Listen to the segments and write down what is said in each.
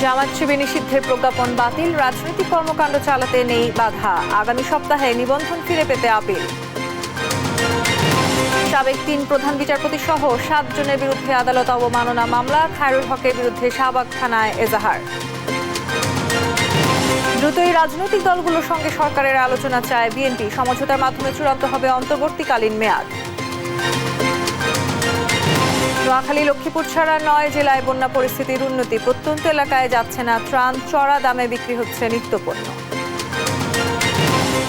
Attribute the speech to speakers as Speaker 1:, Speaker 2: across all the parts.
Speaker 1: জামাত শিবির নিষিদ্ধের প্রজ্ঞাপন বাতিল, রাজনৈতিক কর্মকাণ্ড চালাতে নেই বাধা। আগামী সপ্তাহে নিবন্ধন ফিরে পেতে আপিল। সাবেক ৩ প্রধান বিচারপতি সহ ৭ জনের বিরুদ্ধে আদালত অবমাননা মামলা, খায়রুল হকের বিরুদ্ধে শাহবাগ থানায় এজাহার। দ্রুতই রাজনৈতিক দলগুলোর সঙ্গে সরকারের আলোচনা চায় বিএনপি, সমঝোতার মাধ্যমে চূড়ান্ত হবে অন্তর্বর্তীকালীন মেয়াদ। নোয়াখালী, লক্ষ্মীপুর ছাড়া ৯ জেলায় বন্যা পরিস্থিতির উন্নতি, প্রত্যন্ত এলাকায় যাচ্ছে না ত্রাণ, চড়া দামে বিক্রি হচ্ছে নিত্যপণ্য।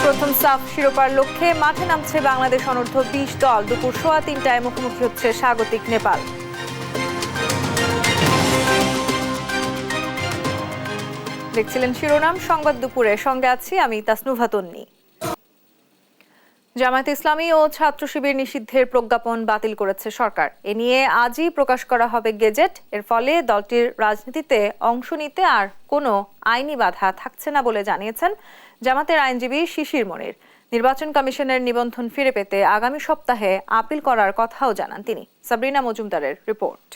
Speaker 1: প্রথম সাফ শিরোপার লক্ষ্যে মাঠে নামছে বাংলাদেশ অনূর্ধ্ব ২০ দল, দুপুর ৩:১৫টায় মুখোমুখি হচ্ছে স্বাগতিক নেপাল। দেখছিলেন শিরোনাম সংবাদ দুপুরে, সঙ্গে আছি আমি তাসনুভা তন্নি। জামায়াতে ইসলামী ও ছাত্র শিবির নিষিদ্ধের প্রজ্ঞাপন বাতিল করেছে সরকার। এ নিয়ে আজই প্রকাশ করা হবে গেজেট। এর ফলে দলটির রাজনীতিতে অংশ নিতে আর কোনো আইনি বাধা থাকছে না বলে জানিয়েছেন জামাতের আইনজীবী শিশির মনির। নির্বাচন কমিশনের নিবন্ধন ফিরে পেতে আগামী সপ্তাহে আপিল করার কথাও জানান তিনি। সাবরিনা মজুমদারের রিপোর্ট।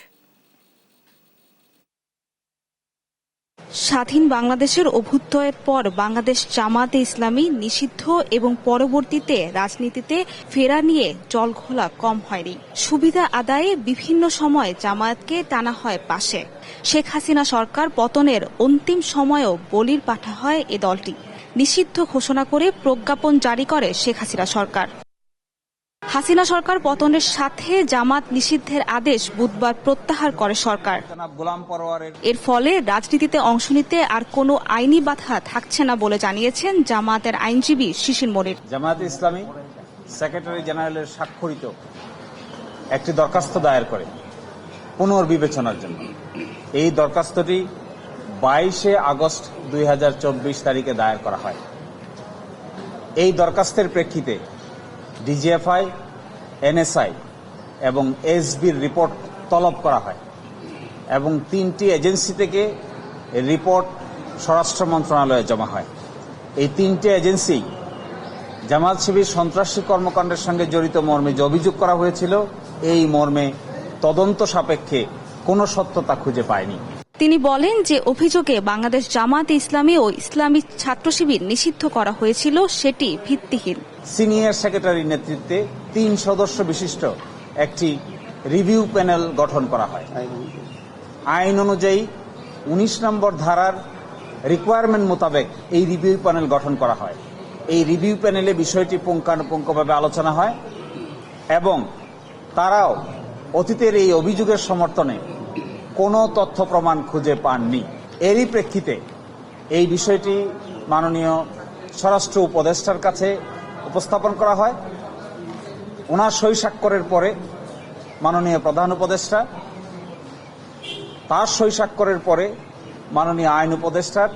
Speaker 2: স্বাধীন বাংলাদেশের অভ্যুদয়ের পর বাংলাদেশ জামায়াতে ইসলামী নিষিদ্ধ এবং পরবর্তীতে রাজনীতিতে ফেরা নিয়ে জলঘোলা কম হয়নি। সুবিধা আদায়ে বিভিন্ন সময় জামায়াতকে টানা হয় পাশে। শেখ হাসিনা সরকার পতনের অন্তিম সময়েও বলির পাঠা হয় এ দলটি। নিষিদ্ধ ঘোষণা করে প্রজ্ঞাপন জারি করে শেখ হাসিনা সরকার। হাসিনা সরকার পতনের সাথে জামাত নিষিদ্ধের আদেশ বুধবার প্রত্যাহার করে সরকার। এর ফলে রাজনীতিতে অংশ নিতে আর কোনো আইনি বাধা থাকছে না বলে জানিয়েছেন জামাতের আইনজীবী শিশির মনির।
Speaker 3: জামায়াতে ইসলামী সেক্রেটারি জেনারেলের স্বাক্ষরিত একটি দরখাস্ত দায়ের করে পুনর্বিবেচনার জন্য। এই দরখাস্তটি 22 আগস্ট 2024 তারিখে দায়ের করা হয়। এই দরখাস্তের প্রেক্ষিতে ডিজিএফআই, এনএসআই এবং এসবির রিপোর্ট তলব করা হয় এবং 3টি এজেন্সি থেকে রিপোর্ট স্বরাষ্ট্র মন্ত্রণালয়ে জমা হয়। এই 3টি এজেন্সি জামাত শিবির সন্ত্রাসী কর্মকাণ্ডের সঙ্গে জড়িত মর্মে যে অভিযোগ করা হয়েছিল, এই মর্মে তদন্ত সাপেক্ষে কোনো সত্যতা খুঁজে পায়নি।
Speaker 2: তিনি বলেন যে অভিযোগে বাংলাদেশ জামায়াতে ইসলামী ও ইসলামী ছাত্র শিবির নিষিদ্ধ করা হয়েছিল সেটি ভিত্তিহীন।
Speaker 3: সিনিয়র সেক্রেটারির নেতৃত্বে 3 সদস্য বিশিষ্ট একটি রিভিউ প্যানেল গঠন করা হয়। আইন অনুযায়ী 19 নম্বর ধারার রিকোয়ারমেন্ট মোতাবেক এই রিভিউ প্যানেল গঠন করা হয়। এই রিভিউ প্যানেলে বিষয়টি পুঙ্খানুপুঙ্খভাবে আলোচনা হয় এবং তারাও অতীতের এই অভিযোগের সমর্থনে কোনো তথ্য প্রমাণ খুঁজে পাননি। এরই প্রেক্ষিতে এই বিষয়টি মাননীয় স্বরাষ্ট্র উপদেষ্টার কাছে উপস্থাপন করা হয়। ওনার সই স্বাক্ষরের পরে মাননীয় প্রধান উপদেষ্টা, তার সই স্বাক্ষরের পরে মাননীয় আইন উপদেষ্টার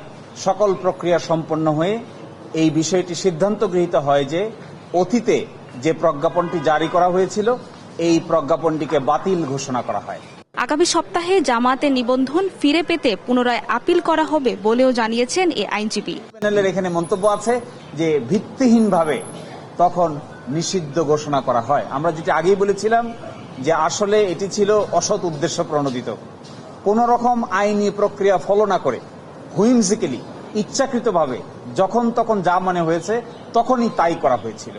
Speaker 3: সকল প্রক্রিয়া সম্পন্ন হয়ে এই বিষয়টি সিদ্ধান্ত গৃহীত হয় যে অতীতে যে প্রজ্ঞাপনটি জারি করা হয়েছিল এই প্রজ্ঞাপনটিকে বাতিল ঘোষণা করা হয়।
Speaker 2: আগামী সপ্তাহে জামায়াতে নিবন্ধন ফিরে পেতে পুনরায় আপিল করা হবে বলেও জানিয়েছেন এই আইনজীবী।
Speaker 3: প্যানেলের এখানে মন্তব্য আছে যে ভিত্তিহীনভাবে তখন নিষিদ্ধ ঘোষণা করা হয়। আমরা যেটা আগেই বলেছিলাম যে আসলে এটি ছিল অসৎ উদ্দেশ্য প্রণোদিত, কোন রকম আইনি প্রক্রিয়া ফলো না করে হুইমজিক্যালি ইচ্ছাকৃতভাবে যখন তখন যা মনে হয়েছে তখনই তাই করা হয়েছিল।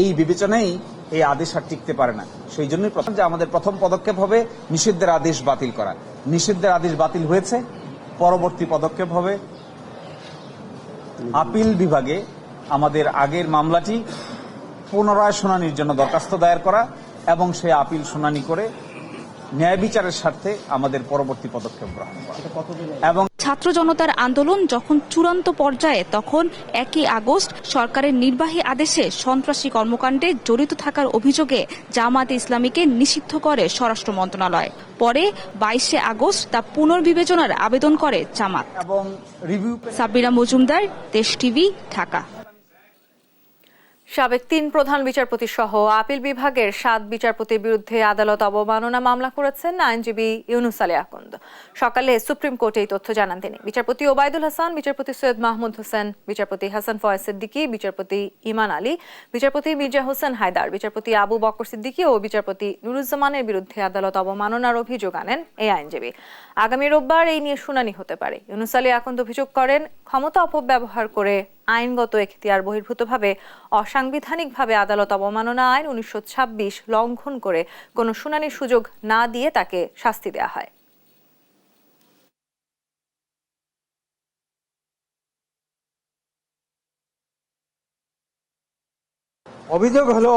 Speaker 3: এই বিবেচনায় এই আদেশ আর টিকতে পারে না। সেই জন্যই আমাদের প্রথম পদক্ষেপ হবে নিষিদ্ধের আদেশ বাতিল করা। নিষিদ্ধের আদেশ বাতিল হয়েছে, পরবর্তী পদক্ষেপ হবে আপিল বিভাগে আমাদের আগের মামলাটি পুনরায় শুনানির জন্য দরখাস্ত দায়ের করা এবং সেই আপিল শুনানি করে ন্যায় বিচারের স্বার্থে আমাদের পরবর্তী পদক্ষেপ গ্রহণ করা। এবং
Speaker 2: ছাত্র জনতার আন্দোলন যখন চূড়ান্ত পর্যায়ে তখন 1 আগস্ট সরকারের নির্বাহী আদেশে সন্ত্রাসী কর্মকাণ্ডে জড়িত থাকার অভিযোগে জামায়াতে ইসলামীকে নিষিদ্ধ করে স্বরাষ্ট্র মন্ত্রণালয়। পরে 22 আগস্ট তা পুনর্বিবেচনার আবেদন করে জামাত।
Speaker 3: এবং রিভিউ।
Speaker 2: সাবরিনা মজুমদার, দেশ টিভি, ঢাকা।
Speaker 1: সাবেক 3 প্রধান বিচারপতি সহ আপিল বিভাগের 7 বিচারপতির বিরুদ্ধে আদালত অবমাননা মামলা করেছেন আইনজীবী ইউনুস আলী আকন্দ। সকালে সুপ্রিম কোর্টে এই তথ্য জানান তিনি। বিচারপতি ওবায়দুল হাসান, বিচারপতি সৈয়দ মাহমুদ হোসেন, বিচারপতি হাসান ফয়েজ সিদ্দিকী, বিচারপতি ইমান আলী, বিচারপতি মির্জা হোসেন হায়দার, বিচারপতি আবু বকর সিদ্দিকী ও বিচারপতি নুরুজ্জামানের বিরুদ্ধে আদালত অবমাননার অভিযোগ আনেন এই আইনজীবী। আগামী রোববার এই নিয়ে শুনানি হতে পারে। ইউনুস আলী আকন্দ অভিযোগ করেন, ক্ষমতা অপব্যবহার করে আইনগত এখতিয়ার বহির্ভূতভাবে অসাংবিধানিকভাবে আদালত অবমাননা আইন 1926 লঙ্ঘন করে কোনো শুনানির সুযোগ না দিয়ে তাকে শাস্তি দেওয়া হয়।
Speaker 4: অভিযোগ হলো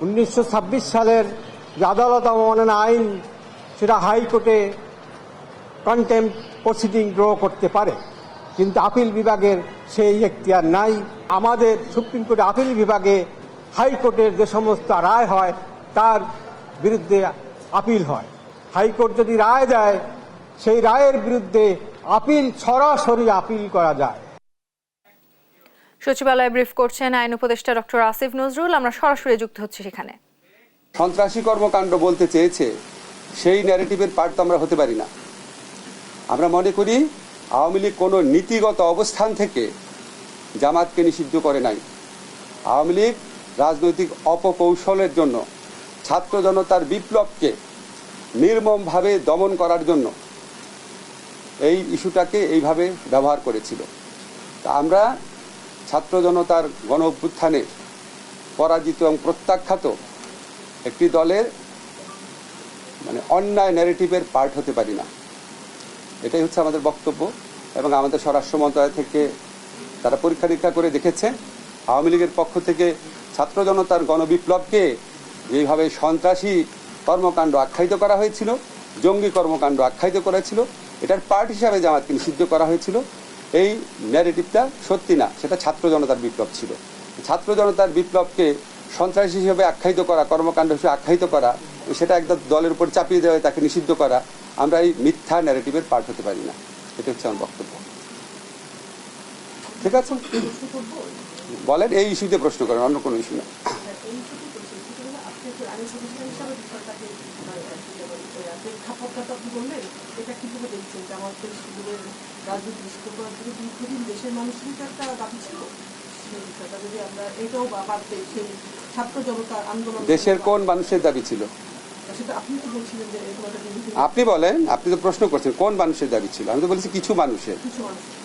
Speaker 4: 1926 সালের যে আদালত অবমাননা আইন, সেটা হাইকোর্টে কন্টেম্পট প্রসিডিং গ্রহ করতে পারে, কিন্তু আপিল বিভাগের সেই এখতিয়ার নাই। আমাদের সুপ্রিম কোর্টে আপিল বিভাগে হাইকোর্টের যে সমস্ত রায় হয় তার বিরুদ্ধে আপিল হয়। হাইকোর্ট যদি রায় দেয়, সেই রায়ের বিরুদ্ধে আপিল সরাসরি আপিল করা যায়।
Speaker 1: সচিবালয়ে ব্রিফ করছেন আইন উপদেষ্টা ডক্টর আসিফ নজরুল। আমরা সরাসরি যুক্ত হচ্ছি সেখানে।
Speaker 5: সন্ত্রাসী কর্মকাণ্ড বলতে চেয়েছে, সেই ন্যারেটিভের পার্ট তো আমরা হতে পারি না। আমরা মনে করি আওয়ামী লীগ কোনো নীতিগত অবস্থান থেকে জামাতকে নিষিদ্ধ করে নাই। আওয়ামী লীগ রাজনৈতিক অপকৌশলের জন্য ছাত্র জনতার বিপ্লবকে নির্মমভাবে দমন করার জন্য এই ইস্যুটাকে এইভাবে ব্যবহার করেছিল। তা আমরা ছাত্র জনতার গণ অভ্যুত্থানে পরাজিত এবং প্রত্যাখ্যাত একটি দলের অন্যায় ন্যারেটিভের পার্ট হতে পারি না। এটাই হচ্ছে আমাদের বক্তব্য। এবং আমাদের স্বরাষ্ট্র মন্ত্রণালয় থেকে তারা পরীক্ষা নিরীক্ষা করে দেখেছে, আওয়ামী লীগের পক্ষ থেকে ছাত্র জনতার গণবিপ্লবকে যেভাবে সন্ত্রাসী কর্মকাণ্ড আখ্যায়িত করা হয়েছিল, জঙ্গি কর্মকাণ্ড আখ্যায়িত করা ছিল, এটার পার্ট হিসাবে জামাতকে নিষিদ্ধ করা হয়েছিল। এই ন্যারেটিভটা সত্যি না, সেটা ছাত্র জনতার বিপ্লব ছিল। ছাত্র জনতার বিপ্লবকে সন্ত্রাসী হিসেবে আখ্যায়িত করা, কর্মকাণ্ড হিসেবে আখ্যায়িত করা, সেটা একদম দলের উপর চাপিয়ে দেওয়া, তাকে নিষিদ্ধ করা, আমরা এই মিথ্যা ন্যারেটিভের পার্ট হতে পারি না। এটা হচ্ছে আমার বক্তব্য। ঠিক আছে, বলেন, এই ইস্যুতে প্রশ্ন করেন, অন্য কোনো ইস্যু না। দেশের কোন মানুষের দাবি ছিল? আপনি বলেন, আপনি তো প্রশ্ন করছেন কোন মানুষের দাবি ছিল। আমি তো বলছি কিছু মানুষের।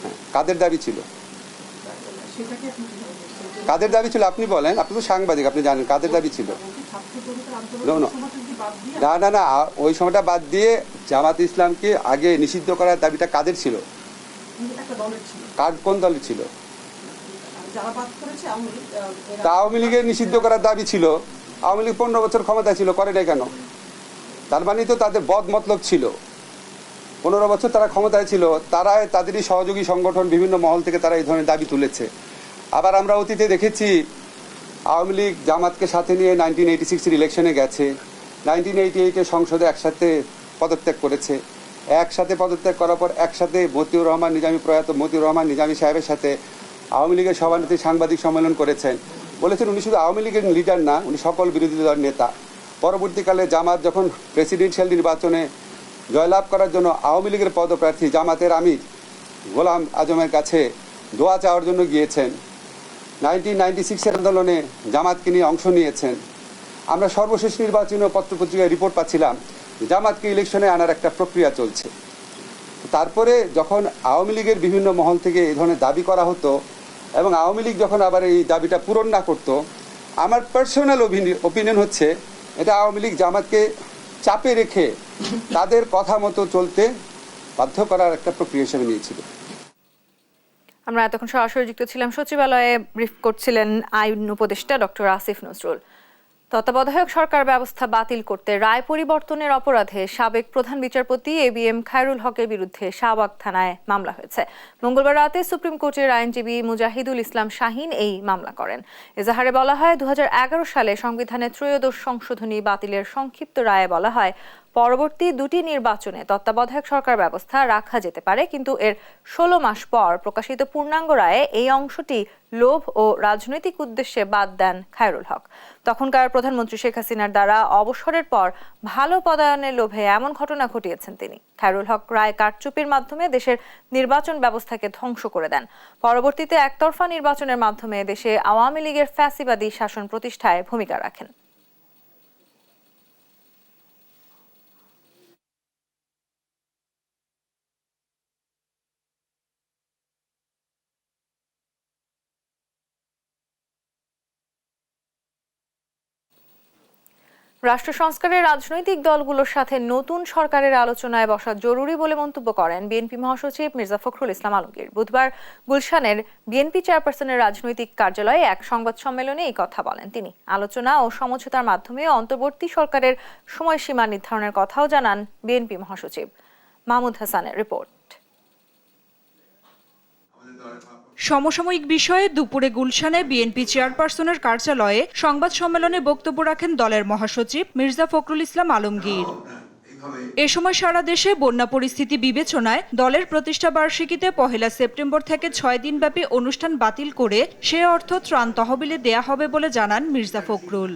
Speaker 5: হ্যাঁ, কাদের দাবি ছিল? কাদের দাবি ছিল আপনি বলেন। আপনি তো সাংবাদিক, আপনি জানেন কাদের দাবি ছিল। না না না, ওই সময়টা বাদ দিয়ে জামাত ইসলামকে আগে নিষিদ্ধ করার দাবিটা কাদের ছিল? কোন দলের ছিল? আওয়ামী লীগের নিষিদ্ধ করার দাবি ছিল। আওয়ামী লীগ 15 বছর ক্ষমতায় ছিল, করে নাই কেন? তার মানে তো তাদের বদ মতলব ছিল। 15 বছর তারা ক্ষমতায় ছিল, তারা তাদেরই সহযোগী সংগঠন বিভিন্ন মহল থেকে তারা এই ধরনের দাবি তুলেছে। আবার আমরা অতীতে দেখেছি আওয়ামী লীগ জামাতকে সাথে নিয়ে 1986 ইলেকশনে গেছে, 1988 সংসদে একসাথে পদত্যাগ করেছে। একসাথে পদত্যাগ করার পর একসাথে মতিউর রহমান নিজামী, প্রয়াত মতিউর রহমান নিজামী সাহেবের সাথে আওয়ামী লীগের সভানেত্রী সাংবাদিক সম্মেলন করেছেন। বলেছেন উনি শুধু আওয়ামী লীগের লিডার না, উনি সকল বিরোধী দলের নেতা। পরবর্তীকালে জামাত যখন প্রেসিডেন্সিয়াল নির্বাচনে জয়লাভ করার জন্য আওয়ামী লীগের পদপ্রার্থী জামাতের আমির গোলাম আজমের কাছে দোয়া চাওয়ার জন্য গিয়েছেন। 1996 আন্দোলনে জামাতকে নিয়ে অংশ নিয়েছেন। আমরা সর্বশেষ নির্বাচনীয় পত্রপত্রিকায় রিপোর্ট পাচ্ছিলাম জামাতকে ইলেকশনে আনার একটা প্রক্রিয়া চলছে। তারপরে যখন আওয়ামী লীগের বিভিন্ন মহল থেকে এই ধরনের দাবি করা হতো এবং আওয়ামী লীগ যখন আবার এই দাবিটা পূরণ না করতো, আমার পার্সোনাল ওপিনিয়ন হচ্ছে এটা আওয়ামী লীগ জামাতকে চাপে রেখে তাদের কথা মতো চলতে বাধ্য করার একটা প্রক্রিয়া হিসেবে নিয়েছিল।
Speaker 1: আমরা এতক্ষণ সরাসরি যুক্ত ছিলাম, সচিবালয়ে ব্রিফ করছিলেন আইন উপদেষ্টা ডক্টর আসিফ নজরুল। তত্ত্বাবধায়ক সরকার ব্যবস্থা বাতিল করতে রায় পরিবর্তনের অপরাধে সাবেক প্রধান বিচারপতি ABM খায়রুল হকের বিরুদ্ধে শাহবাগ থানায় মামলা হয়েছে। মঙ্গলবার রাতে সুপ্রিম কোর্টের আইনজীবী মুজাহিদুল ইসলাম শাহীন এই মামলা করেন। এজাহারে বলা হয় 2011 সালে সংবিধানের ত্রয়োদশ সংশোধনী বাতিলের সংক্ষিপ্ত রায়ে বলা হয় পরবর্তী দুটি নির্বাচনে তত্ত্বাবধায়ক সরকার ব্যবস্থা রাখা যেতে পারে, কিন্তু এর 16 মাস পর প্রকাশিত পূর্ণাঙ্গ রায়ে এই অংশটি লোভ ও রাজনৈতিক উদ্দেশ্যে বাদ দেন খায়রুল হক। তখনকার প্রধানমন্ত্রী শেখ হাসিনার দ্বারা অবসরের পর ভালো পদায়নের লোভে এমন ঘটনা ঘটিয়েছেন তিনি। খায়রুল হক রায় কারচুপির মাধ্যমে দেশের নির্বাচন ব্যবস্থাকে ধ্বংস করে দেন। পরবর্তীতে একতরফা নির্বাচনের মাধ্যমে দেশে আওয়ামী লীগের ফ্যাসিবাদী শাসন প্রতিষ্ঠায় ভূমিকা রাখেন। রাষ্ট্র সংস্কারের রাজনৈতিক দলগুলোর সাথে নতুন সরকারের আলোচনায় বসা জরুরি বলে মন্তব্য করেন বিএনপি মহাসচিব মির্জা ফখরুল ইসলাম আলমগীর। বুধবার গুলশানের বিএনপি চেয়ারপারসনের রাজনৈতিক কার্যালয়ে এক সংবাদ সম্মেলনে এই কথা বলেন তিনি। আলোচনা ও সমঝোতার মাধ্যমে অন্তর্বর্তী সরকারের সময়সীমা নির্ধারণের কথাও জানান বিএনপি মহাসচিব। মাহমুদ হাসানের রিপোর্ট।
Speaker 2: সমসাময়িক বিষয়ে দুপুরে গুলশানে বিএনপি চেয়ারপারসনের কার্যালয়ে সংবাদ সম্মেলনে বক্তব্য রাখেন দলের মহাসচিব মির্জা ফখরুল ইসলাম আলমগীর। এ সময় সারা দেশে বন্যা পরিস্থিতি বিবেচনায় দলের প্রতিষ্ঠা বার্ষিকীতে 1 সেপ্টেম্বর থেকে 6 দিনব্যাপী অনুষ্ঠান বাতিল করে সে অর্থ ত্রাণ তহবিলে দেয়া হবে বলে জানান মির্জা ফখরুল।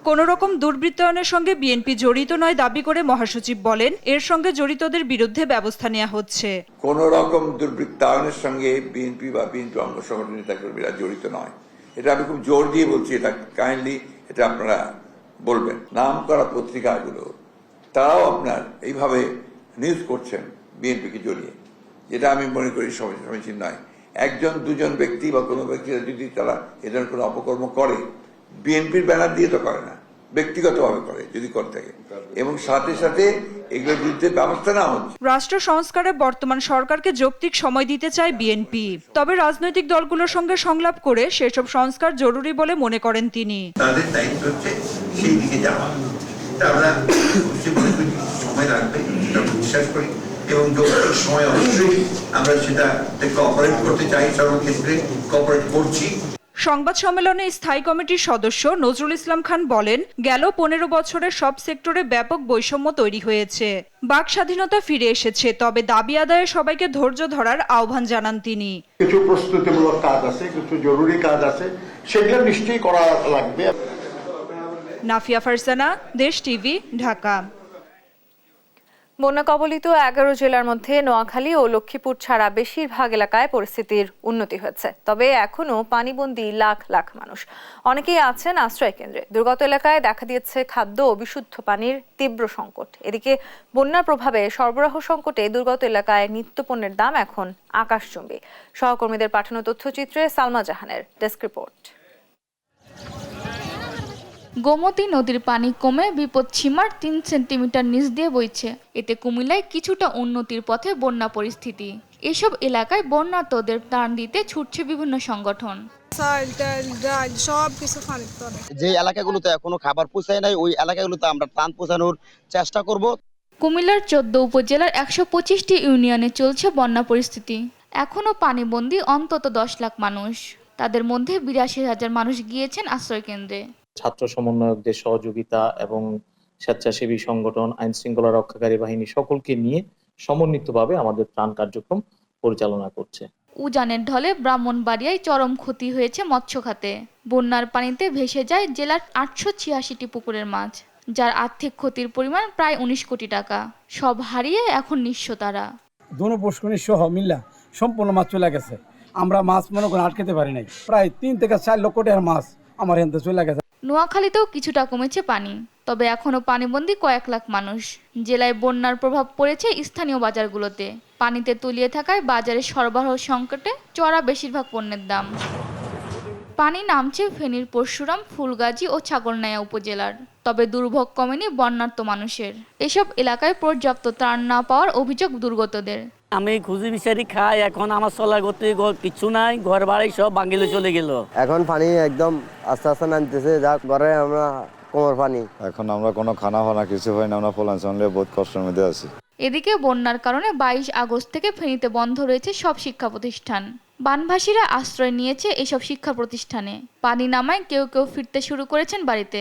Speaker 2: কোন রকম দুর্বৃত্তায়নের সঙ্গে বিএনপি জড়িত নয় দাবি করে মহাসচিব বলেন, এর সঙ্গে জড়িতদের বিরুদ্ধে ব্যবস্থা নেওয়া হচ্ছে।
Speaker 6: কোন রকম দুর্বৃত্তায়নের সঙ্গে বিএনপি বা বিএনপি অঙ্গ সংগঠন নেতাকর্মীরা জড়িত নয়, এটা আমি খুব জোর দিয়ে বলছি। এটা কাইন্ডলি এটা আপনারা বলবেন। নাম করা পত্রিকাগুলো তারাও আপনার এইভাবে নিউজ করছেন বিএনপিকে জড়িয়ে, যেটা আমি মনে করি সমীচীন নয়। একজন দুজন ব্যক্তি বা কোনো ব্যক্তিরা যদি তারা এ ধরনের কোনো অপকর্ম করে, বিএনপির ব্যানার দিয়ে তো করে না, ব্যক্তিগতভাবে করে যদি করে থাকে, এবং সাথে সাথে এগুলোর বিরুদ্ধে ব্যবস্থা নেওয়া হচ্ছে।
Speaker 2: রাষ্ট্র সংস্কারে বর্তমান সরকারকে যৌক্তিক সময় দিতে চায় বিএনপি, তবে রাজনৈতিক দলগুলোর সঙ্গে সংলাপ করে সেসব সংস্কার জরুরি বলে মনে করেন তিনি।
Speaker 7: তাদের দায়িত্ব হচ্ছে সেই দিকে যাওয়া। আমরা সময় লাগবে বিশ্বাস করি, এবং যৌক্তিক সময় অবশ্যই আমরা সেটা কোঅপারেট করতে চাই, সর্বক্ষেত্রে কোঅপারেট করছি।
Speaker 2: সংবাদ সম্মেলনে স্থায়ী কমিটির সদস্য নজরুল ইসলাম খান বলেন, গেল 15 বছরে সব সেক্টরে ব্যাপক বৈষম্য তৈরি হয়েছে, বাক স্বাধীনতা ফিরে এসেছে, তবে দাবি আদায়ে সবাইকে ধৈর্য ধরার আহ্বান জানান তিনি।
Speaker 8: কিছু প্রস্তুতিমূলক কাজ আছে, কিছু জরুরি কাজ আছে, সেগুলো নিশ্চয়ই করা লাগবে।
Speaker 2: নাফিয়া ফারজানা, দেশ টিভি, ঢাকা।
Speaker 1: বন্যা কবলিত 11 জেলার মধ্যে নোয়াখালী ও লক্ষ্মীপুর ছাড়া বেশিরভাগ এলাকায় পরিস্থিতির উন্নতি হয়েছে, তবে এখনো পানিবন্দী লাখ লাখ মানুষ। অনেকেই আছেন আশ্রয় কেন্দ্রে। দুর্গত এলাকায় দেখা দিয়েছে খাদ্য ও বিশুদ্ধ পানির তীব্র সংকট। এদিকে বন্যার প্রভাবে সরবরাহ সংকটে দুর্গত এলাকায় নিত্যপণ্যের দাম এখন আকাশচুম্বী। সহকর্মীদের পাঠানো তথ্যচিত্রে সালমা জাহানের ডেস্ক রিপোর্ট।
Speaker 9: গোমতী নদীর পানি কমে বিপদসীমার 3 সেন্টিমিটার নিচ দিয়ে বইছে। এতে কুমিল্লায় কিছুটা উন্নতির পথে বন্যা পরিস্থিতি। এসব এলাকায় বন্যার্তদের ত্রাণ দিতে ছুটছে বিভিন্ন সংগঠন।
Speaker 10: যে এলাকাগুলোতে এখনো খাবার পৌঁছায় নাই, ওই এলাকাগুলোতে আমরা ত্রাণ পৌঁছানোর চেষ্টা করব।
Speaker 9: কুমিল্লার 14 উপজেলার 125টি ইউনিয়নে চলছে বন্যা পরিস্থিতি। এখনো পানিবন্দী অন্তত 10 লাখ মানুষ। তাদের মধ্যে 82,000 মানুষ গিয়েছেন আশ্রয় কেন্দ্রে।
Speaker 11: ছাত্র সমন্বয়কদের সহযোগিতা এবং স্বেচ্ছাসেবী সংগঠন, আইন শৃঙ্খলা রক্ষাকারী বাহিনী সকলকে নিয়ে সমন্বিতভাবে আমাদের ত্রাণ কার্যক্রম পরিচালনা করছে।
Speaker 9: উজানের ঢলে ব্রাহ্মণবাড়িয়ায় চরম ক্ষতি হয়েছে মৎস্য খাতে। বন্যার পানিতে ভেসে যায় জেলার 886টি পুকুরের মাছ, যার আর্থিক ক্ষতির পরিমাণ প্রায় 19 কোটি টাকা। সব হারিয়ে এখন নিঃস্ব তারা।
Speaker 12: দোনো পুষ্করণী সহ মিল্লা সম্পূর্ণ মাছ চলে গেছে। আমরা মাছ মনে করে আটকাতে পারি নাই। প্রায় 3 থেকে 4 লক্ষ টাকার মাছ আমার এখান থেকে চলে গেছে।
Speaker 9: নোয়াখালীতেও কিছুটা কমেছে পানি, তবে এখনো পানিবন্দী কয়েক লাখ মানুষ। জেলায় বন্যার প্রভাব পড়েছে স্থানীয় বাজারগুলোতে। পানিতে তলিয়ে থাকায় বাজারে সরবরাহ সংকটে চড়া বেশিরভাগ পণ্যের দাম। পানি নামছে ফেনীর পরশুরাম, ফুলগাজী ও ছাগলনাইয়া উপজেলার। তবে দুর্ভোগ কমেনি বন্যার্ত মানুষের। এসব এলাকায় পর্যাপ্ত ত্রাণ না পাওয়ার অভিযোগ দুর্গতদের।
Speaker 13: আমি খুঁজি বিচারি খাই, এখন আমার চলার গতি কিছু নাই, ঘর বাড়ি সব ভাঙিলে চলে গেল।
Speaker 10: এখন পানি একদম আস্তে আস্তে নামতেছে, যা ঘরে আমরা কোমর পানি।
Speaker 6: এখন আমরা কোনো খানা ফানা কিছু হয় না, আমরা ফলাঞ্চল বহুত কষ্টের মধ্যে আছি।
Speaker 9: এদিকে বন্যার কারণে 22 আগস্ট থেকে ফেনীতে বন্ধ রয়েছে সব শিক্ষা প্রতিষ্ঠান। বানভাসীরা আশ্রয় নিয়েছে এসব শিক্ষা প্রতিষ্ঠানে। পানি নামায় কেউ কেউ ফিরতে শুরু করেছেন বাড়িতে।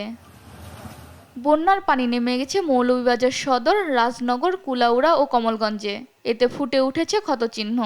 Speaker 9: বন্যার পানি নেমে গেছে মৌলভীবাজার সদর, রাজনগর, কুলাউড়া ও কমলগঞ্জে। এতে ফুটে উঠেছে ক্ষতচিহ্ন।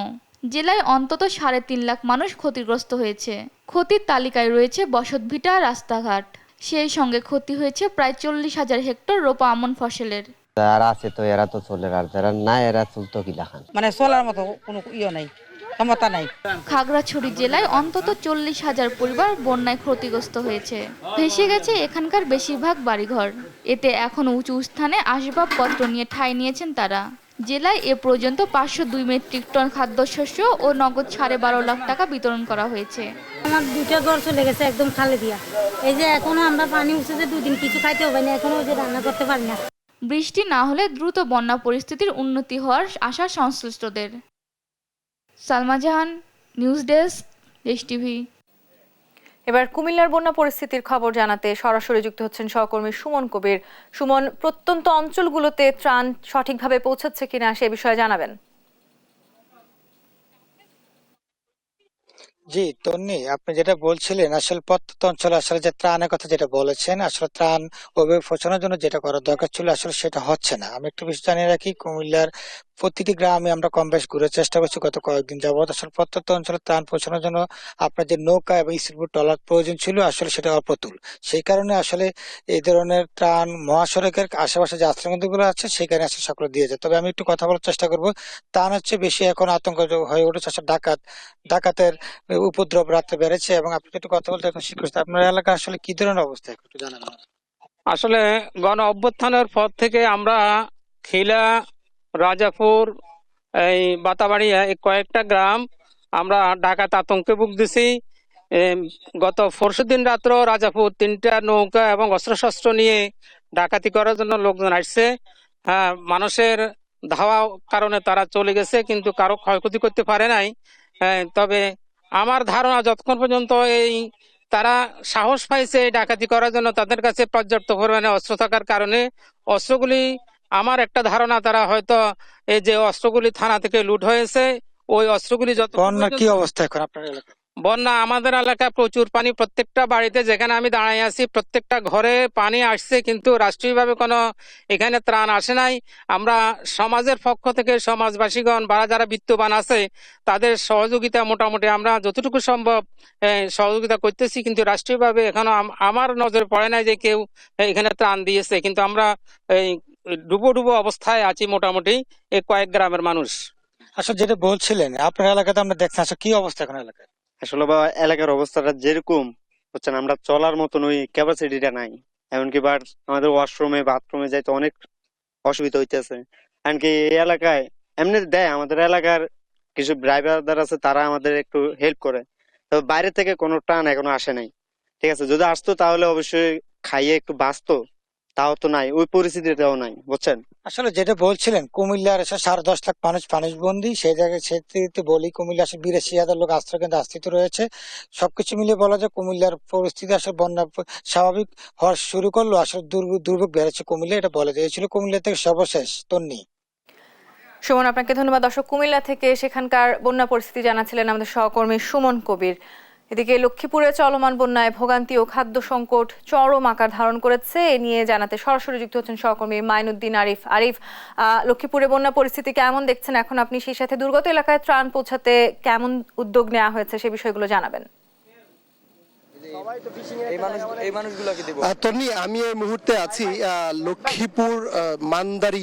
Speaker 9: জেলায় অন্তত 3.5 লাখ মানুষ ক্ষতিগ্রস্ত হয়েছে। ক্ষতির তালিকায় রয়েছে বসতভিটা, রাস্তাঘাট। সেই সঙ্গে ক্ষতি হয়েছে প্রায় 40,000 হেক্টর রোপা আমন ফসলের।
Speaker 10: যারা আছে তো এরা তো চলে, আর যারা নাই এরা চলতো কি লাখান,
Speaker 13: মানে চলার মতো কোনো নাই, ক্ষমতা নাই।
Speaker 9: খাগড়াছড়ি জেলায় অন্তত 40,000 পরিবার বন্যায় ক্ষতিগ্রস্ত হয়েছে। ভেসে গেছে এখানকার বেশিরভাগ বাড়িঘর। এতে এখন উঁচু স্থানে আসবাবপত্র নিয়ে ঠাঁই নিয়েছেন তারা। জেলায় এ পর্যন্ত 502 মেট্রিক টন খাদ্যশস্য ও নগদ 12.5 লাখ টাকা বিতরণ করা হয়েছে।
Speaker 14: আমার 2টা ঘর চলে গেছে একদম খালে দিয়া। এই যে এখনো আমরা পানি উঠেছে 2 দিন কিছু খাইতে হবে না, এখনো যে রান্না করতে পারি না।
Speaker 9: বৃষ্টি না হলে দ্রুত বন্যা পরিস্থিতির উন্নতি হওয়ার আশা সংশ্লিষ্টদের। সালমা জাহান, নিউজ ডেস্ক, দেশ টিভি।
Speaker 1: এবার কুমিল্লার বন্যা পরিস্থিতির খবর জানাতে সরাসরি যুক্ত হচ্ছেন সহকর্মী সুমন কবির। সুমন, প্রত্যন্ত অঞ্চলগুলোতে ত্রাণ সঠিকভাবে পৌঁছাচ্ছে কিনা সে বিষয়ে জানাবেন।
Speaker 15: জি তন্নি, আপনি যেটা বলছিলেন আসলে প্রত্যন্ত অঞ্চলে আসলে যে ত্রাণের কথা যেটা বলেছেন, আসলে ত্রাণ ওইভাবে পৌঁছানোর জন্য যেটা করার দরকার ছিল আসলে সেটা হচ্ছে না। আমি একটু বেশি জানিয়ে রাখি, কুমিল্লার প্রতিটি গ্রামে আমরা কম বেশ ঘুরে চেষ্টা করছি গত কয়েকদিন যাবত। আসলে প্রত্যন্ত অঞ্চলে ত্রাণ পৌঁছানোর জন্য আপনার যে নৌকা এবং স্পিডবোট ট্রলার প্রয়োজন ছিল আসলে সেটা অপ্রতুল। সেই কারণে আসলে এই ধরনের ত্রাণ মহাসড়কের আশেপাশে যে আশ্রয়কেন্দ্রগুলো আছে সেখানে আসলে সকলে দিয়ে যায়। তবে আমি একটু কথা বলার চেষ্টা করবো, ত্রাণ হচ্ছে বেশি এখন আতঙ্ক হয়ে উঠেছে। আসলে ডাকাতের উপদ্রব রাত্রে বেড়েছে এবং আপনি একটু কথা বলতে এখন শিখতে, আপনার এলাকা আসলে কি ধরনের অবস্থা একটু জানাবেন।
Speaker 16: আসলে গণ অভ্যুত্থানের পর থেকে আমরা খিলা, রাজাপুর, এই বাতাবাড়িয়া এই কয়েকটা গ্রাম আমরা ডাকাত আতঙ্কে ভুগতেছি। গত পরশুদিন রাত্র রাজাপুর 3টা নৌকা এবং অস্ত্রশস্ত্র নিয়ে ডাকাতি করার জন্য লোকজন আসছে। হ্যাঁ, মানুষের ধাওয়া কারণে তারা চলে গেছে, কিন্তু কারো ক্ষয়ক্ষতি করতে পারে নাই। তবে আমার ধারণা যতক্ষণ পর্যন্ত এই তারা সাহস পাইছে এই ডাকাতি করার জন্য, তাদের কাছে পর্যাপ্ত পরিমাণে অস্ত্র থাকার কারণে অস্ত্রগুলি, আমার একটা ধারণা তারা হয়তো এই যে অস্ত্রগুলি থানা থেকে লুট হয়েছে ওই অস্ত্রগুলি যত।
Speaker 15: বন্যার কি অবস্থা এখন আপনার এলাকায়?
Speaker 16: বন্যা আমাদের এলাকায় প্রচুর পানি। প্রত্যেকটা বাড়িতে যেখানে আমি দাঁড়াই আছি প্রত্যেকটা ঘরে পানি আসছে, কিন্তু রাষ্ট্রীয়ভাবে কোনো এখানে ত্রাণ আসে নাই। আমরা সমাজের পক্ষ থেকে সমাজবাসীগণ বা যারা বিত্তবান আছে তাদের সহযোগিতা মোটামুটি আমরা যতটুকু সম্ভব সহযোগিতা করতেছি, কিন্তু রাষ্ট্রীয়ভাবে এখনো আমার নজরে পড়ে নাই যে কেউ এখানে ত্রাণ দিয়েছে। কিন্তু আমরা এই ডুবো অবস্থায় আছি মোটামুটি এই কয়েক গ্রামের মানুষ।
Speaker 15: আসলে যেটা বলছিলেন আপনার এলাকাতে আমরা দেখছি, আসলে কি অবস্থা এখন এলাকায়?
Speaker 17: আসলে বা এলাকার অবস্থাটা যেরকম হচ্ছে, আমরা চলার মতন ওই ক্যাপাসিটিটা নাই। এমনকি আমাদের ওয়াশরুমে বাথরুমে যাইতে অনেক অসুবিধা হইতেছে। এমনকি এই এলাকায় এমনি দেয়, আমাদের এলাকার কিছু ড্রাইভার আছে তারা আমাদের একটু হেল্প করে, তবে বাইরে থেকে কোনো টান এখনো আসে নাই। ঠিক আছে, যদি আসতো তাহলে অবশ্যই খাইয়ে একটু বাঁচতো, তাও তো নাই, ওই পরিস্থিতিটাও নাই, বুঝছেন।
Speaker 15: আসলে যেটা বলছিলেন কুমিল্লার 10.5 লাখ মানুষ বন্দী, সেই জায়গায় সেটি বলি কুমিল্লা আসলে 82,000 লোক আশ্রয়কেন্দ্রে আশ্রিত রয়েছে। সবকিছু মিলিয়ে বলা যায় কুমিল্লার পরিস্থিতি আসলে বন্যা স্বাভাবিক হওয়া শুরু করলো, আসলে দুর্ভোগ বেড়েছে কুমিল্লা, এটা বলা যায়। এই ছিল কুমিল্লা থেকে সর্বশেষ তন্নি।
Speaker 1: সুমন, আপনাকে ধন্যবাদ। দর্শক, কুমিল্লা থেকে সেখানকার বন্যা পরিস্থিতি জানাচ্ছিলেন আমাদের সহকর্মী সুমন কবির। এদিকে লক্ষ্মীপুরে চলমান বন্যায় ভোগান্তি ও খাদ্য সংকট চরম আকার ধারণ করেছে। এ নিয়ে জানাতে সরাসরি যুক্ত হচ্ছেন সহকর্মী মাইনুদ্দিন আরিফ। লক্ষ্মীপুরে বন্যা পরিস্থিতি কেমন দেখছেন এখন আপনি? সেই সাথে দুর্গত এলাকায় ত্রাণ পৌঁছাতে কেমন উদ্যোগ নেওয়া হয়েছে সে বিষয়গুলো জানাবেন।
Speaker 18: তন্নি, আমি এই মুহূর্তে আছি লক্ষ্মীপুর মান্দারি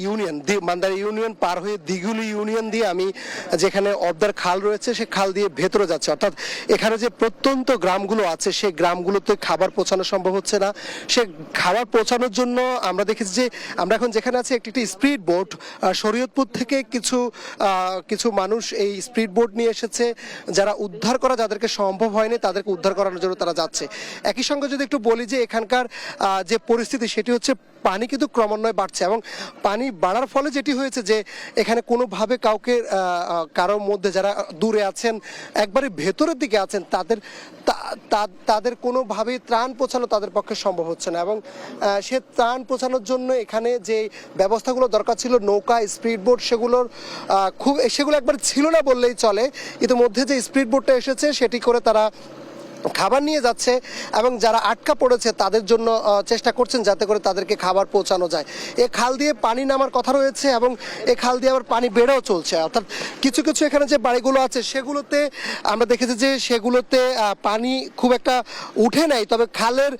Speaker 18: ইউনিয়ন পার হয়ে দিগুলি ইউনিয়ন দিয়ে আমি যেখানে অবদার খাল রয়েছে সে খাল দিয়ে ভেতরে যাচ্ছে। অর্থাৎ এখানে যে প্রত্যন্ত গ্রামগুলো আছে সেই গ্রামগুলোতে খাবার পৌঁছানো সম্ভব হচ্ছে না। সে খাবার পৌঁছানোর জন্য আমরা দেখেছি যে আমরা এখন যেখানে আছি একটি স্পিড বোট শরীয়তপুর থেকে কিছু মানুষ এই স্পিড বোট নিয়ে এসেছে, যারা উদ্ধার করা যাদেরকে সম্ভব হয়নি তাদেরকে উদ্ধার করানোর জন্য তারা যাচ্ছে। একই সঙ্গে যদি একটু বলি যে এখানকার যে পরিস্থিতি সেটি হচ্ছে পানি কিন্তু ক্রমান্বয়ে বাড়ছে এবং পানি বাড়ার ফলে যেটি হয়েছে যে এখানে কোনোভাবে কারোর মধ্যে যারা দূরে আছেন একবারে ভেতরের দিকে আছেন তাদের কোনোভাবেই ত্রাণ পৌঁছানো তাদের পক্ষে সম্ভব হচ্ছে না। এবং সে ত্রাণ পৌঁছানোর জন্য এখানে যে ব্যবস্থাগুলো দরকার ছিল, নৌকা, স্পিড বোট, সেগুলো একবার ছিল না বললেই চলে। ইতিমধ্যে যে স্পিড বোটটা এসেছে সেটি করে তারা খাবার নিয়ে যাচ্ছে এবং যারা আটকা পড়েছে তাদের জন্য চেষ্টা করছেন যাতে করে তাদেরকে খাবার পৌঁছানো যায়। এ খাল দিয়ে পানি নামার কথা রয়েছে এবং এ খাল দিয়ে আবার পানি বেড়েও চলছে, অর্থাৎ কিছু কিছু এখানে যে বাড়িগুলো আছে সেগুলোতে আমরা দেখেছি যে সেগুলোতে পানি খুব একটা উঠে নাই, তবে খালের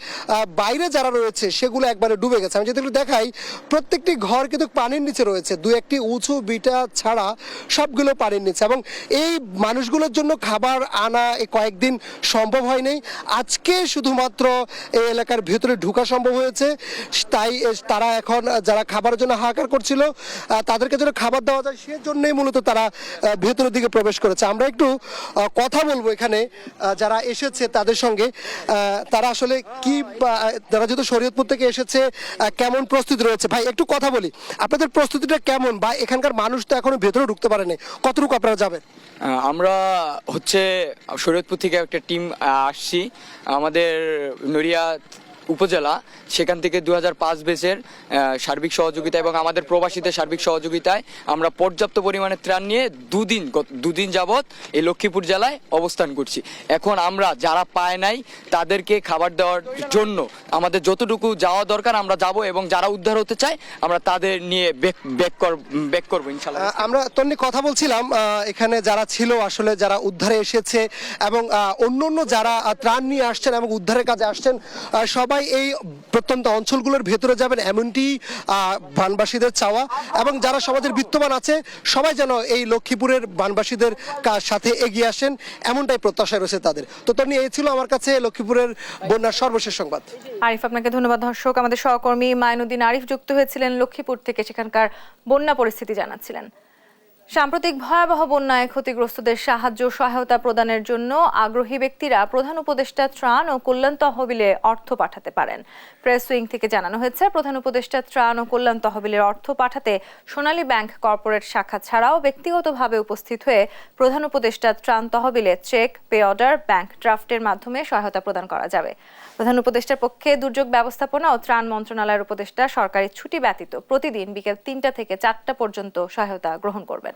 Speaker 18: বাইরে যারা রয়েছে সেগুলো একবারে ডুবে গেছে। আমি যদি একটু দেখাই, প্রত্যেকটি ঘর কিন্তু পানির নিচে রয়েছে, দু একটি উঁচু বিটা ছাড়া সবগুলো পানির নিচে, এবং এই মানুষগুলোর জন্য খাবার আনা এই কয়েকদিন সম্ভব হয়নি। আজকে শুধুমাত্র এই এলাকার ভেতরে ঢোকা সম্ভব হয়েছে, তাই তারা এখন যারা খাবারের জন্য হাহাকার করছিল তাদেরকে যেন খাবার দেওয়া যায় সেজন্যই মূলত তারা ভেতরের দিকে প্রবেশ করেছে। আমরা একটু কথা বলবো এখানে যারা এসেছে তাদের সঙ্গে, তারা আসলে কি, যারা যেহেতু শরীয়তপুর থেকে এসেছে কেমন প্রস্তুতি রয়েছে। ভাই একটু কথা বলি, আপনাদের প্রস্তুতিটা কেমন, বা এখানকার মানুষ তো এখনো ভেতরে ঢুকতে পারেনি, কতটুকু আপনারা যাবেন?
Speaker 19: আমরা হচ্ছে শরীয়তপুর থেকে একটা টিম আসছি, আমাদের নড়িয়া উপজেলা, সেখান থেকে 2005 ব্যাচের সার্বিক সহযোগিতা এবং আমাদের প্রবাসীদের সার্বিক সহযোগিতায় আমরা পর্যাপ্ত পরিমাণে ত্রাণ নিয়ে দুদিন যাবৎ এই লক্ষ্মীপুর জেলায় অবস্থান করছি। এখন আমরা যারা পায় নাই তাদেরকে খাবার দেওয়ার জন্য আমাদের যতটুকু যাওয়া দরকার আমরা যাব, এবং যারা উদ্ধার হতে চায় আমরা তাদের নিয়ে ব্যাক করবো ইনশাআল্লাহ।
Speaker 18: আমরা তন্নি কথা বলছিলাম এখানে যারা ছিল আসলে যারা উদ্ধারে এসেছে এবং অন্য যারা ত্রাণ নিয়ে আসছেন এবং উদ্ধারের কাজে আসছেন সবাই এই প্রত্যন্ত অঞ্চলগুলোর ভেতরে যাবেন এমনটি বানবাসীদের চাওয়া, এবং যারা সমাজের বিত্তবান আছে সবাই যেন এই লক্ষ্মীপুরের বানবাসীদের সাথে এগিয়ে আসেন এমনটাই প্রত্যাশা রয়েছে তাদের। তো তন্নি, এই ছিল আমার কাছে লক্ষ্মীপুরের বন্যার সর্বশেষ সংবাদ।
Speaker 1: আরিফ, আপনাকে ধন্যবাদ। দর্শক, আমাদের সহকর্মী মাইনুদ্দিন আরিফ যুক্ত হয়েছিলেন লক্ষ্মীপুর থেকে, সেখানকার বন্যা পরিস্থিতি জানাচ্ছিলেন। সাম্প্রতিক ভয়াবহ বন্যায় ক্ষতিগ্রস্তদের সাহায্য সহায়তা প্রদানের জন্য আগ্রহী ব্যক্তিরা প্রধান উপদেষ্টা ত্রাণ ও কল্যাণ তহবিলে অর্থ পাঠাতে পারেন। প্রেস উইং থেকে জানানো হয়েছে, প্রধান উপদেষ্টা ত্রাণ ও কল্যাণ তহবিলের অর্থ পাঠাতে সোনালী ব্যাংক কর্পোরেট শাখা ছাড়াও ব্যক্তিগতভাবে উপস্থিত হয়ে প্রধান উপদেষ্টা ত্রাণ তহবিলে চেক, পে অর্ডার, ব্যাংক ড্রাফটের মাধ্যমে সহায়তা প্রদান করা যাবে। প্রধান উপদেষ্টার পক্ষে দুর্যোগ ব্যবস্থাপনা ও ত্রাণ মন্ত্রণালয়ের উপদেষ্টা সরকারি ছুটি ব্যতীত প্রতিদিন বিকেল 3টা থেকে 4টা পর্যন্ত সহায়তা গ্রহণ করবেন।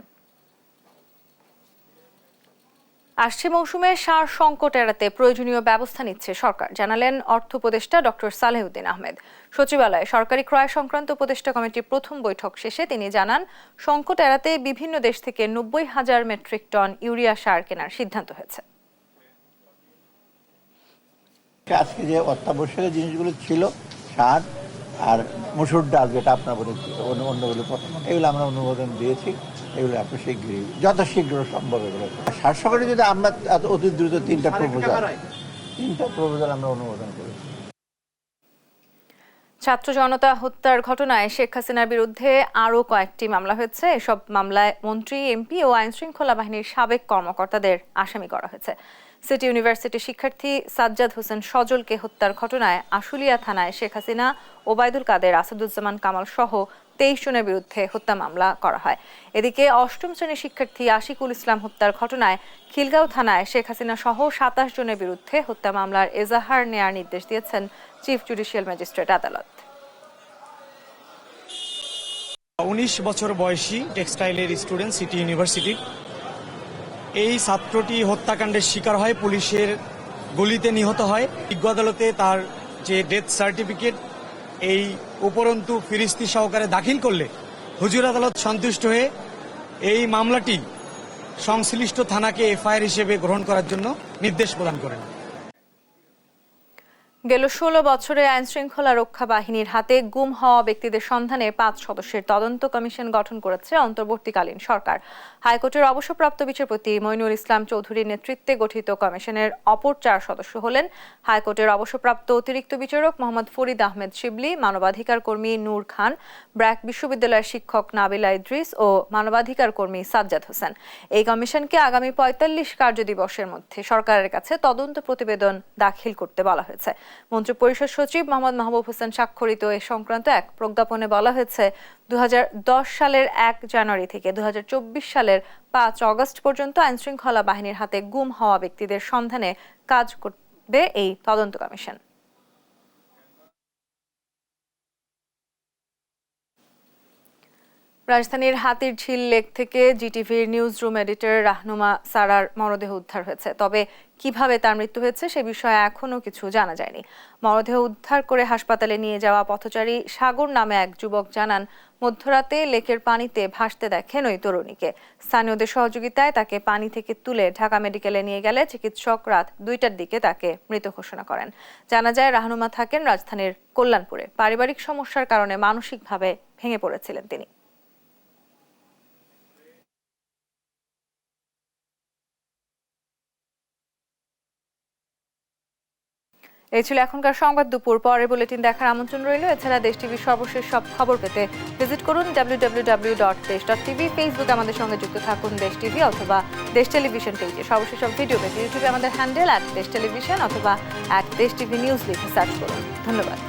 Speaker 1: আসছে মৌসুমে সার সংকট এড়াতে প্রয়োজনীয় ব্যবস্থা নিচ্ছে সরকার, জানালেন অর্থ উপদেষ্টা ডক্টর সালেহউদ্দিন আহমেদ। সচিবালয়ে সরকারি ক্রয় সংক্রান্ত উপদেষ্টা কমিটির প্রথম বৈঠক শেষে তিনি জানান, সংকট এড়াতে বিভিন্ন দেশ থেকে 90,000 মেট্রিক টন ইউরিয়া সার কেনার সিদ্ধান্ত হয়েছে।
Speaker 8: আজকে যে অত্যাবশ্যকীয় জিনিসগুলো ছিল, সার আর মসুর ডাল, যেটা আপনার বলেছিল অন্যগুলো, এগুলো আমরা অনুমোদন দিয়েছি। এগুলো আপনি শীঘ্রই, যত শীঘ্র সম্ভব এগুলো সার সংকটে যদি আমরা অতি দ্রুত তিনটা প্রপোজাল আমরা অনুমোদন করেছি।
Speaker 1: ছাত্র জনতা হত্যার ঘটনায় শেখ হাসিনার বিরুদ্ধে আরও কয়েকটি মামলা হয়েছে। এসব মামলায় মন্ত্রী, এমপি ও আইনশৃঙ্খলা বাহিনীর সাবেক কর্মকর্তাদের আসামি করা হয়েছে। সিটি ইউনিভার্সিটির শিক্ষার্থী সাজ্জাদ হোসেন সজলকে হত্যার ঘটনায় আশুলিয়া থানায় শেখ হাসিনা, ওবায়দুল কাদের, আসাদুজ্জামান কামাল সহ 23 জনের বিরুদ্ধে হত্যা মামলা করা হয়। এদিকে 8ম শ্রেণীর শিক্ষার্থী আশিকুল ইসলাম হত্যার ঘটনায় খিলগাঁও থানায় শেখ হাসিনা সহ 27 জনের বিরুদ্ধে হত্যা মামলার এজাহার নেয়ার নির্দেশ দিয়েছেন চিফ জুডিশিয়াল ম্যাজিস্ট্রেট আদালত।
Speaker 20: 19 বছর বয়সী টেক্সটাইলের স্টুডেন্ট সিটি ইউনিভার্সিটির এই ছাত্রটি হত্যাকাণ্ডের শিকার হয়, পুলিশের গুলিতে নিহত হয়। বিজ্ঞ আদালতে তার যে ডেথ সার্টিফিকেট এই উপরন্তু ফিরিস্তি সহকারে দাখিল করলে হুজুর আদালত সন্তুষ্ট হয়ে এই মামলাটি সংশ্লিষ্ট থানাকে এফআইআর হিসেবে গ্রহণ করার জন্য নির্দেশ প্রদান করেন।
Speaker 1: গেল 16 বছরে আইনশৃঙ্খলা রক্ষা বাহিনীর হাতে গুম হওয়া ব্যক্তিদের সন্ধানে 5 সদস্যের তদন্ত কমিশন গঠন করেছে অন্তর্বর্তীকালীন সরকার। হাইকোর্টের অবসরপ্রাপ্ত বিচারপতি মইনুল ইসলাম চৌধুরীর নেতৃত্বে গঠিত কমিশনের অপর 4 সদস্য হলেন হাইকোর্টের অবসরপ্রাপ্ত অতিরিক্ত বিচারক মোহাম্মদ ফরিদ আহমেদ শিবলি, মানবাধিকার কর্মী নূর খান, ব্র্যাক বিশ্ববিদ্যালয়ের শিক্ষক নাবিলা ইদ্রিস ও মানবাধিকার কর্মী সাজ্জাদ হোসেন। এই কমিশনকে আগামী 45 কার্যদিবসের মধ্যে সরকারের কাছে তদন্ত প্রতিবেদন দাখিল করতে বলা হয়েছে। মন্ত্রিপরিষদ সচিব মোহাম্মদ মাহবুব হোসেন স্বাক্ষরিত এ সংক্রান্ত এক প্রজ্ঞাপনে বলা হয়েছে, 2010 সালের 1 জানুয়ারি থেকে 2024 সালের 5 অগস্ট পর্যন্ত আইনশৃঙ্খলা বাহিনীর হাতে গুম হওয়া ব্যক্তিদের সন্ধানে কাজ করবে এই তদন্ত কমিশন। রাজধানীর হাতিরঝিল লেক থেকে জিটিভির নিউজ রুম এডিটর রাহনুমা সারার মরদেহ উদ্ধার হয়েছে। তবে কিভাবে তার মৃত্যু হয়েছে সে বিষয়ে এখনো কিছু জানা যায়নি। মরদেহ উদ্ধার করে হাসপাতালে নিয়ে যাওয়া পথচারী সাগর নামে এক যুবক জানান, মধ্যরাতে লেকের পানিতে ভাসতে দেখেন ওই তরুণীকে। স্থানীয়দের সহযোগিতায় তাকে পানি থেকে তুলে ঢাকা মেডিকেলে নিয়ে গেলে চিকিৎসক রাত 2টার দিকে তাকে মৃত ঘোষণা করেন। জানা যায়, রাহনুমা থাকেন রাজধানীর কল্যাণপুরে। পারিবারিক সমস্যার কারণে মানসিকভাবে ভেঙে পড়েছিলেন তিনি। এই ছিল এখনকার সংবাদ। দুপুর পরের বুলেটিন দেখার আমন্ত্রণ রইল। এছাড়া দেশ টিভির সর্বশেষ সব খবর পেতে ভিজিট করুন www.desh.tv। ফেসবুকে আমাদের সঙ্গে যুক্ত থাকুন দেশ টিভি অথবা দেশ টেলিভিশন পেজে। সর্বশেষ সব ভিডিও পেতে ইউটিউবে আমাদের হ্যান্ডেল @দেশ টেলিভিশন অথবা @দেশ টিভি নিউজ লিখে সার্চ করুন। ধন্যবাদ।